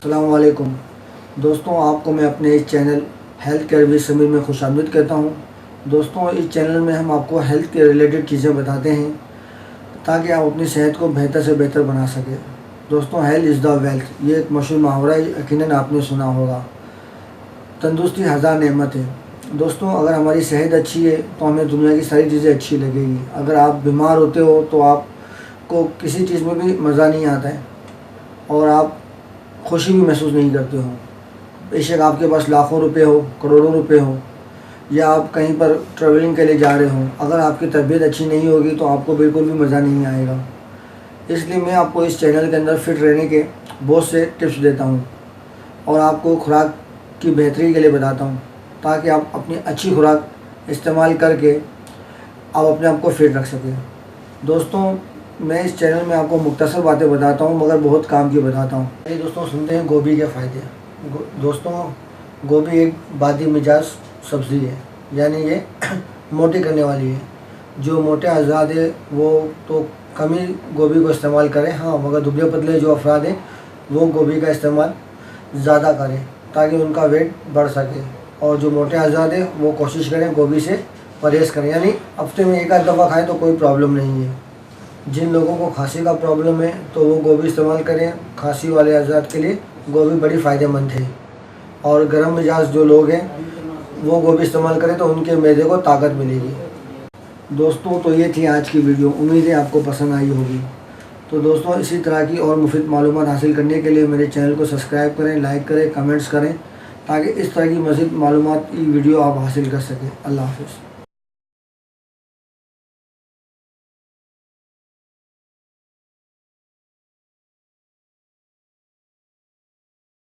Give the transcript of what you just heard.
अस्सलाम वालेकुम दोस्तों, आपको मैं अपने इस channel health care with Sameer में खुशामदीद कहता हूं। दोस्तों, इस चैनल में हम आपको हेल्थ के रिलेटेड चीज़ें बताते हैं ताकि आप अपनी सेहत को बेहतर से बेहतर बना सकें। दोस्तों, हेल्थ इज़ द वेल्थ, ये एक मशहूर मुहावरा है, यकीनन आपने सुना होगा। तंदुरुस्ती हज़ार नेमत है। दोस्तों, अगर हमारी सेहत अच्छी है तो हमें दुनिया की सारी चीज़ें अच्छी लगेगी। अगर आप बीमार होते हो तो आपको किसी चीज़ में भी मज़ा नहीं आता है और आप खुशी भी महसूस नहीं करते हो। बेशक आपके पास लाखों रुपए हो, करोड़ों रुपए हो, या आप कहीं पर ट्रैवलिंग के लिए जा रहे हो, अगर आपकी तबीयत अच्छी नहीं होगी तो आपको बिल्कुल भी मज़ा नहीं आएगा। इसलिए मैं आपको इस चैनल के अंदर फिट रहने के बहुत से टिप्स देता हूँ और आपको खुराक की बेहतरी के लिए बताता हूँ ताकि आप अपनी अच्छी खुराक इस्तेमाल करके आप अपने आप को फिट रख सकें। दोस्तों, मैं इस चैनल में आपको मुख्तसर बातें बताता हूँ मगर बहुत काम की बताता हूँ। ये दोस्तों सुनते हैं गोभी के फ़ायदे। दोस्तों, गोभी एक बादी मिजाज सब्ज़ी है, यानी ये मोटी करने वाली है। जो मोटे अज़ाद है वो तो कम ही गोभी को इस्तेमाल करें, हाँ, मगर दुबले पतले जो अफराद हैं वो गोभी का इस्तेमाल ज़्यादा करें ताकि उनका वेट बढ़ सके। और जो मोटे अज़ाद है वो कोशिश करें गोभी से परहेज़ करें, यानी हफ्ते में एक आध दफ़ा खाएँ तो कोई प्रॉब्लम नहीं है। जिन लोगों को खांसी का प्रॉब्लम है तो वो गोभी इस्तेमाल करें। खांसी वाले अज़ाद के लिए गोभी बड़ी फ़ायदेमंद है। और गर्म मिजाज जो लोग हैं वो गोभी इस्तेमाल करें तो उनके मैदे को ताकत मिलेगी। दोस्तों, तो ये थी आज की वीडियो, उम्मीद है आपको पसंद आई होगी। तो दोस्तों, इसी तरह की और मुफीद मालूमात हासिल करने के लिए मेरे चैनल को सब्सक्राइब करें, लाइक करें, कमेंट्स करें ताकि इस तरह की मज़ीद मालूमात की वीडियो आप हासिल कर सकें। अल्लाह हाफ़िज़।